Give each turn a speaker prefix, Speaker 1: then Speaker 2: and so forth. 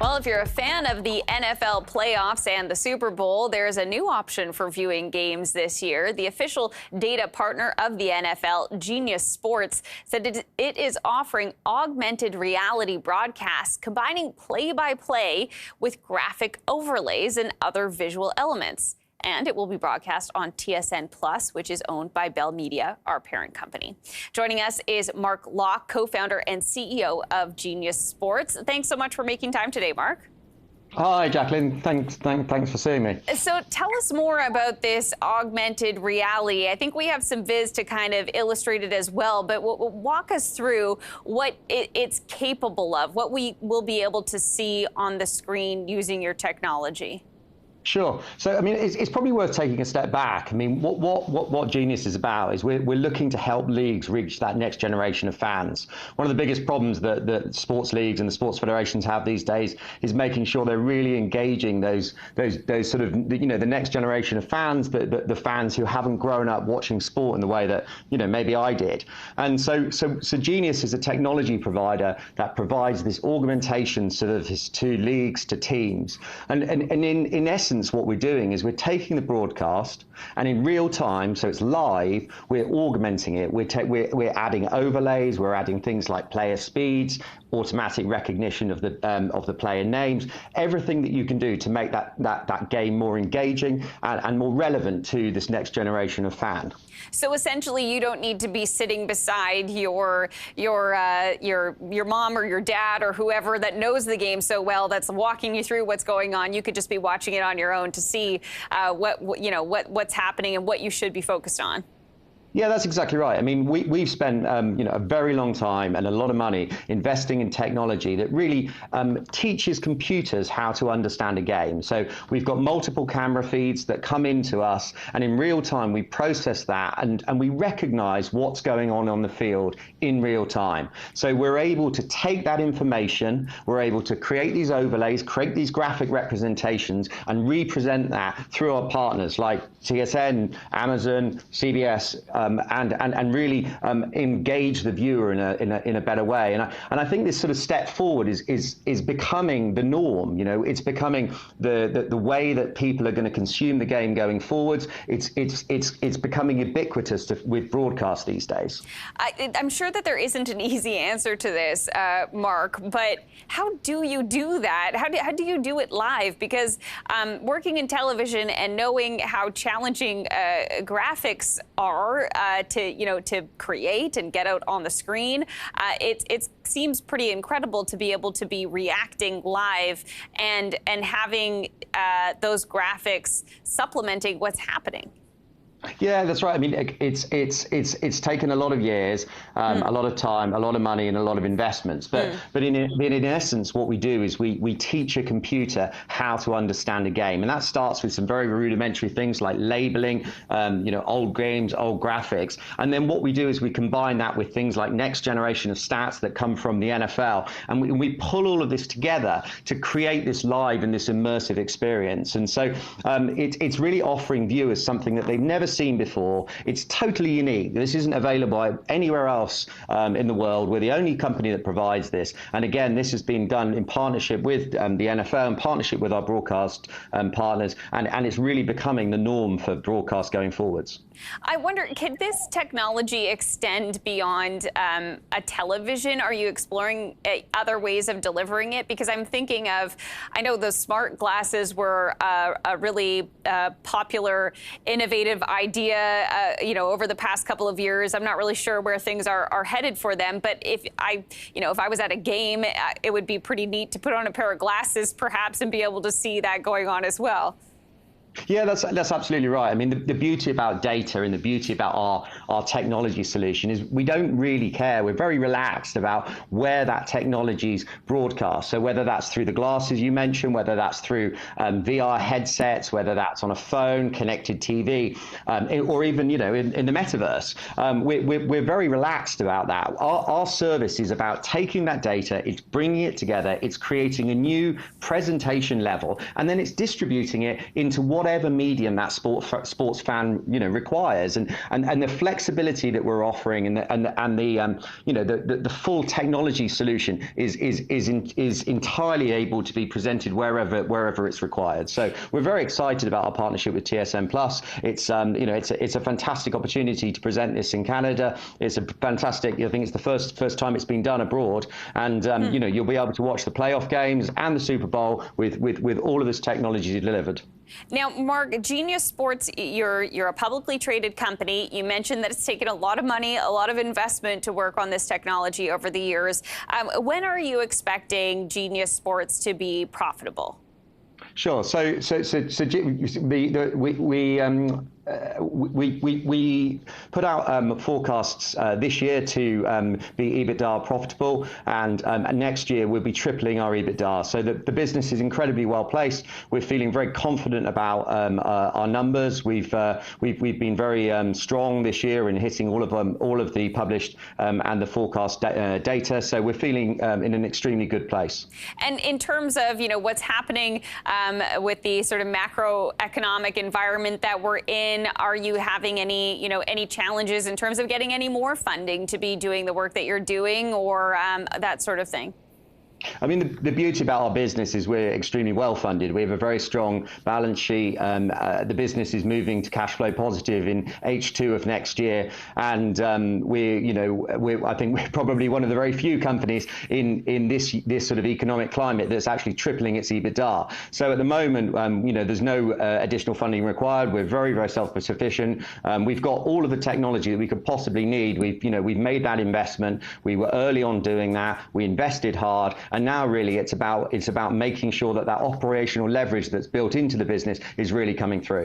Speaker 1: Well, if you're a fan of the NFL playoffs and the Super Bowl, there's a new option for viewing games this year. The official data partner of the NFL, Genius Sports, said it is offering augmented reality broadcasts, combining play-by-play with graphic overlays and other visual elements. And it will be broadcast on TSN Plus, which is owned by Bell Media, our parent company. Joining us is Mark Locke, co-founder and CEO of Genius Sports. Thanks so much for making time today, Mark.
Speaker 2: Hi, Jacqueline. Thanks for seeing me.
Speaker 1: So tell us more about this augmented reality. I think we have some viz to kind of illustrate it as well, but walk us through what it's capable of, what we will be able to see on the screen using your technology.
Speaker 2: Sure. So, I mean, it's probably worth taking a step back. I mean, what Genius is about is we're looking to help leagues reach that next generation of fans. One of the biggest problems that sports leagues and the sports federations have these days is making sure they're really engaging those sort of, the next generation of fans, the fans who haven't grown up watching sport in the way that, maybe I did. And so Genius is a technology provider that provides this augmentation sort of to leagues, to teams. And in essence, what we're doing is we're taking the broadcast and in real time, so it's live, we're augmenting it. We're adding overlays, we're adding things like player speeds, automatic recognition of the player names, everything that you can do to make that game more engaging and more relevant to this next generation of fan.
Speaker 1: So essentially, you don't need to be sitting beside your mom or your dad or whoever that knows the game so well that's walking you through what's going on. You could just be watching it on your own to see what's happening and what you should be focused on.
Speaker 2: Yeah, that's exactly right. I mean, we've spent a very long time and a lot of money investing in technology that really teaches computers how to understand a game. So we've got multiple camera feeds that come into us, and in real time we process that and we recognize what's going on the field in real time. So we're able to take that information, we're able to create these overlays, create these graphic representations, and represent that through our partners like TSN, Amazon, CBS. And really engage the viewer in a better way. And I think this sort of step forward is becoming the norm. It's becoming the way that people are going to consume the game going forwards. It's becoming ubiquitous with broadcast these days.
Speaker 1: I'm sure that there isn't an easy answer to this, Mark, but how do you do that? How do you do it live? Because working in television and knowing how challenging graphics are to create and get out on the screen, it seems pretty incredible to be able to be reacting live and having those graphics supplementing what's happening.
Speaker 2: Yeah, that's right. I mean, it's taken a lot of years, a lot of time, a lot of money, and a lot of investments. But in essence, what we do is we teach a computer how to understand a game, and that starts with some very rudimentary things like labeling, old games, old graphics, and then what we do is we combine that with things like next generation of stats that come from the NFL, and we pull all of this together to create this live and this immersive experience. And so it's really offering viewers something that they've never seen before. It's totally unique. This isn't available anywhere else in the world. We're the only company that provides this. And again, this has been done in partnership with the NFL, in partnership with our broadcast partners, and it's really becoming the norm for broadcast going forwards.
Speaker 1: I wonder, can this technology extend beyond a television? Are you exploring other ways of delivering it? Because I'm thinking of, I know the smart glasses were a really popular, innovative idea, over the past couple of years. I'm not really sure where things are headed for them. But if I was at a game, it would be pretty neat to put on a pair of glasses, perhaps, and be able to see that going on as well.
Speaker 2: Yeah, that's absolutely right. I mean, the beauty about data and the beauty about our technology solution is we don't really care. We're very relaxed about where that technology's broadcast. So whether that's through the glasses you mentioned, whether that's through VR headsets, whether that's on a phone, connected TV, or even in the metaverse, we're very relaxed about that. Our service is about taking that data, it's bringing it together, it's creating a new presentation level, and then it's distributing it into what whatever medium that sports fan requires, and the flexibility that we're offering, and the full technology solution is entirely able to be presented wherever it's required. So we're very excited about our partnership with TSN Plus. It's a fantastic opportunity to present this in Canada. It's a fantastic. I think it's the first time it's been done abroad, and you'll be able to watch the playoff games and the Super Bowl with all of this technology delivered.
Speaker 1: Now, Mark, Genius Sports, you're a publicly traded company. You mentioned that it's taken a lot of money, a lot of investment to work on this technology over the years. When are you expecting Genius Sports to be profitable?
Speaker 2: Sure. So we put out forecasts this year to be EBITDA profitable, and next year we'll be tripling our EBITDA. So the business is incredibly well placed. We're feeling very confident about our numbers. We've been very strong this year in hitting all of the published and the forecast data. So we're feeling in an extremely good place.
Speaker 1: And in terms of what's happening with the sort of macroeconomic environment that we're in, are you having any challenges in terms of getting any more funding to be doing the work that you're doing, or that sort of thing?
Speaker 2: I mean, the beauty about our business is we're extremely well funded. We have a very strong balance sheet. The business is moving to cash flow positive in H2 of next year, and I think we're probably one of the very few companies in this sort of economic climate that's actually tripling its EBITDA. So at the moment, there's no additional funding required. We're very, very self-sufficient. We've got all of the technology that we could possibly need. We've made that investment. We were early on doing that. We invested hard. And now really it's about making sure that operational leverage that's built into the business is really coming through.